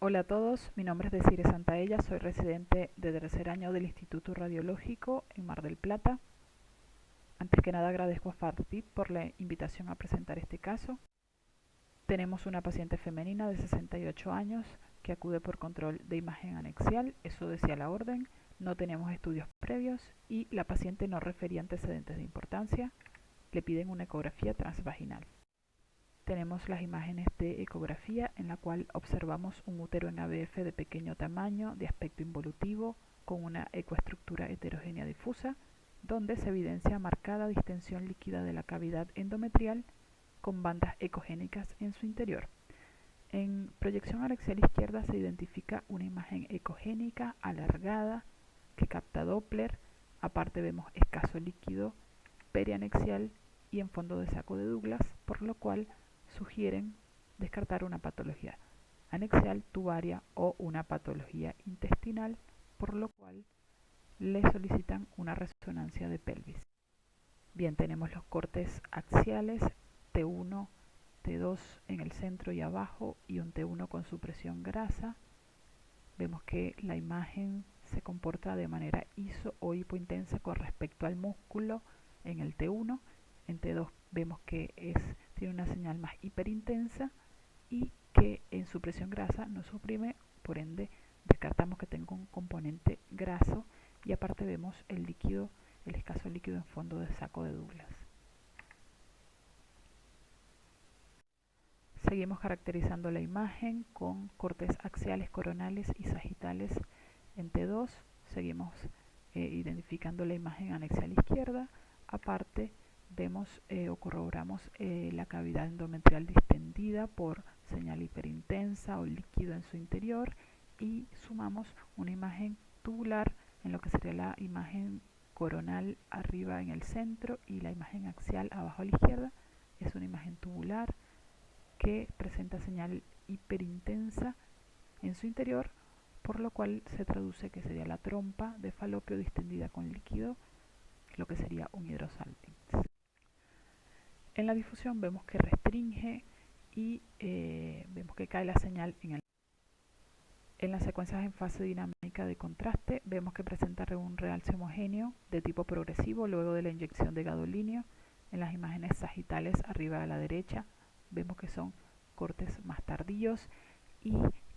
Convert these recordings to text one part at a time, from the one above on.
Hola a todos, mi nombre es Desiree Santaella, soy residente de tercer año del Instituto Radiológico en Mar del Plata. Antes que nada agradezco a FARTIP por la invitación a presentar este caso. Tenemos una paciente femenina de 68 años que acude por control de imagen anexial, eso decía la orden, no tenemos estudios previos y la paciente no refería antecedentes de importancia, le piden una ecografía transvaginal. Tenemos las imágenes de ecografía en la cual observamos un útero en ABF de pequeño tamaño, de aspecto involutivo, con una ecoestructura heterogénea difusa, donde se evidencia marcada distensión líquida de la cavidad endometrial con bandas ecogénicas en su interior. En proyección anexial izquierda se identifica una imagen ecogénica alargada que capta Doppler, aparte vemos escaso líquido perianexial y en fondo de saco de Douglas, por lo cual sugieren descartar una patología anexial, tubaria o una patología intestinal, por lo cual le solicitan una resonancia de pelvis. Bien, tenemos los cortes axiales T1, T2 en el centro y abajo y un T1 con supresión grasa. Vemos que la imagen se comporta de manera iso o hipointensa con respecto al músculo en el T1. En T2 vemos que tiene una señal más hiperintensa y que en supresión grasa no suprime, por ende descartamos que tenga un componente graso y aparte vemos el escaso líquido en fondo de saco de Douglas. Seguimos caracterizando la imagen con cortes axiales, coronales y sagitales en T2. Seguimos identificando la imagen anexial izquierda. Aparte, vemos o corroboramos la cavidad endometrial distendida por señal hiperintensa o líquido en su interior y sumamos una imagen tubular en lo que sería la imagen coronal arriba en el centro y la imagen axial abajo a la izquierda. Es una imagen tubular que presenta señal hiperintensa en su interior, por lo cual se traduce que sería la trompa de falopio distendida con líquido, lo que sería un hidrosalpinx. En la difusión vemos que restringe y vemos que cae la señal en las secuencias en fase dinámica de contraste. Vemos que presenta un realce homogéneo de tipo progresivo luego de la inyección de gadolíneo. En las imágenes sagitales arriba a la derecha vemos que son cortes más tardíos y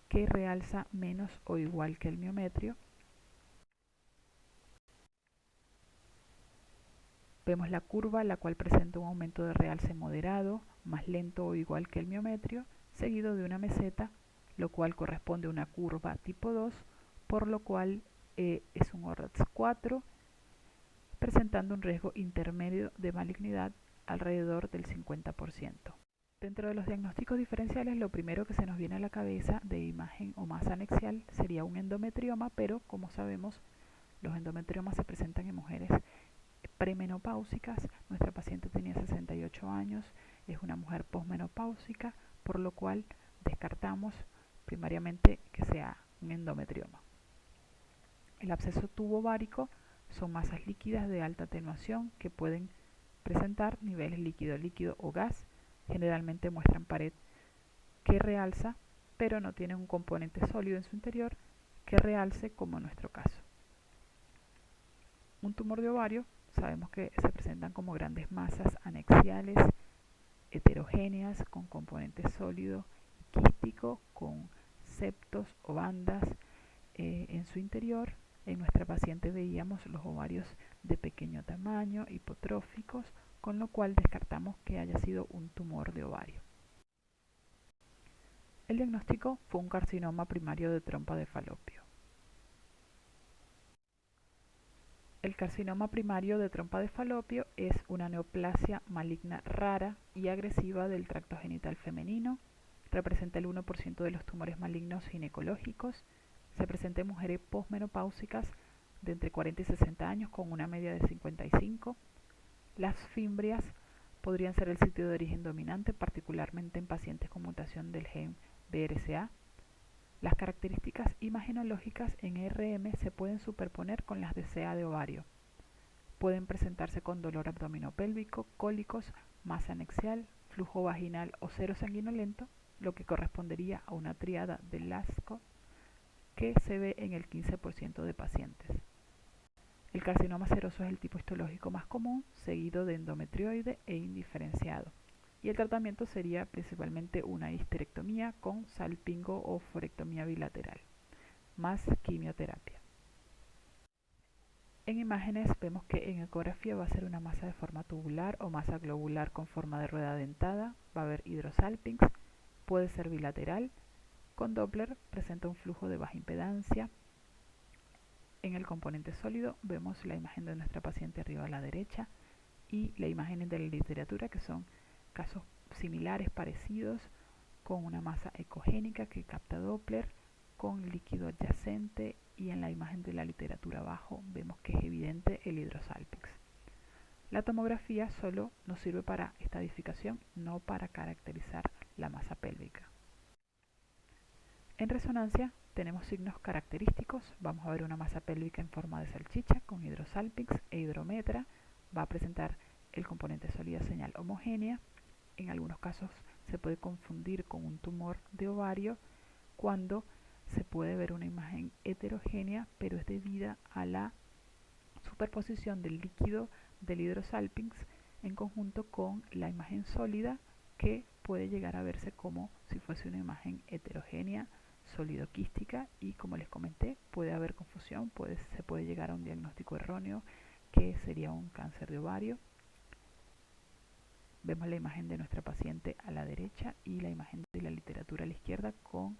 que realza menos o igual que el miometrio. Vemos la curva, la cual presenta un aumento de realce moderado, más lento o igual que el miometrio, seguido de una meseta, lo cual corresponde a una curva tipo 2, por lo cual es un ORATS 4, presentando un riesgo intermedio de malignidad alrededor del 50%. Dentro de los diagnósticos diferenciales, lo primero que se nos viene a la cabeza de imagen o masa anexial sería un endometrioma, pero como sabemos, los endometriomas se presentan en mujeres premenopáusicas. Nuestra paciente tenía 68 años, es una mujer posmenopáusica, por lo cual descartamos primariamente que sea un endometrioma. El absceso tubo-ovárico son masas líquidas de alta atenuación que pueden presentar niveles líquido-líquido o gas. Generalmente muestran pared que realza, pero no tienen un componente sólido en su interior que realce, como en nuestro caso. Un tumor de ovario, sabemos que se presentan como grandes masas anexiales, heterogéneas, con componente sólido y quístico, con septos o bandas en su interior. En nuestra paciente veíamos los ovarios de pequeño tamaño, hipotróficos, con lo cual descartamos que haya sido un tumor de ovario. El diagnóstico fue un carcinoma primario de trompa de falopio. El carcinoma primario de trompa de falopio es una neoplasia maligna rara y agresiva del tracto genital femenino. Representa el 1% de los tumores malignos ginecológicos. Se presenta en mujeres posmenopáusicas de entre 40 y 60 años con una media de 55. Las fimbrias podrían ser el sitio de origen dominante, particularmente en pacientes con mutación del gen BRCA. Las características imagenológicas en RM se pueden superponer con las de CA de ovario. Pueden presentarse con dolor abdominopélvico, cólicos, masa anexial, flujo vaginal o sero sanguinolento lo que correspondería a una tríada de Lasker que se ve en el 15% de pacientes. El carcinoma seroso es el tipo histológico más común, seguido de endometrioide e indiferenciado. Y el tratamiento sería principalmente una histerectomía con salpingo o forectomía bilateral, más quimioterapia. En imágenes vemos que en ecografía va a ser una masa de forma tubular o masa globular con forma de rueda dentada, va a haber hidrosalpinx, puede ser bilateral. Con Doppler presenta un flujo de baja impedancia. En el componente sólido vemos la imagen de nuestra paciente arriba a la derecha y la imagen de la literatura, que son casos similares, parecidos, con una masa ecogénica que capta Doppler, con líquido adyacente, y en la imagen de la literatura abajo vemos que es evidente el hidrosalpinx. La tomografía solo nos sirve para estadificación, no para caracterizar la masa pélvica. En resonancia tenemos signos característicos. Vamos a ver una masa pélvica en forma de salchicha con hidrosalpinx e hidrometra. Va a presentar el componente sólida señal homogénea. En algunos casos se puede confundir con un tumor de ovario cuando se puede ver una imagen heterogénea, pero es debida a la superposición del líquido del hidrosalpinx en conjunto con la imagen sólida, que puede llegar a verse como si fuese una imagen heterogénea sólido-quística, y como les comenté, puede haber confusión, se puede llegar a un diagnóstico erróneo que sería un cáncer de ovario. Vemos la imagen de nuestra paciente a la derecha y la imagen de la literatura a la izquierda con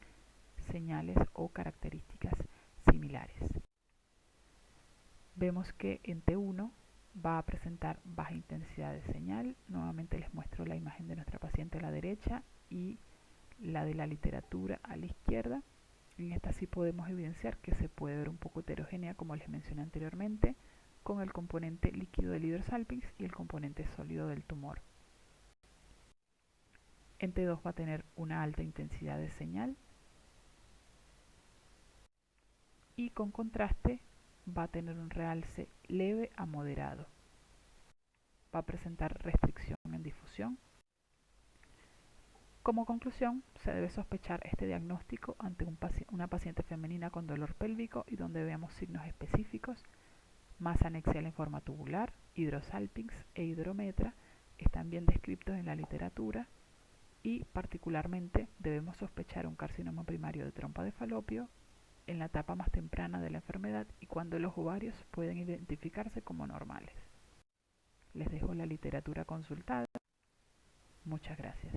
señales o características similares. Vemos que en T1 va a presentar baja intensidad de señal. Nuevamente les muestro la imagen de nuestra paciente a la derecha y la de la literatura a la izquierda. En esta sí podemos evidenciar que se puede ver un poco heterogénea, como les mencioné anteriormente, con el componente líquido del hidrosalpinx y el componente sólido del tumor. En T2 va a tener una alta intensidad de señal y con contraste va a tener un realce leve a moderado. Va a presentar restricción en difusión. Como conclusión, se debe sospechar este diagnóstico ante una paciente femenina con dolor pélvico y donde veamos signos específicos: masa anexial en forma tubular, hidrosalpinx e hidrometra están bien descritos en la literatura, y particularmente debemos sospechar un carcinoma primario de trompa de falopio en la etapa más temprana de la enfermedad y cuando los ovarios pueden identificarse como normales. Les dejo la literatura consultada. Muchas gracias.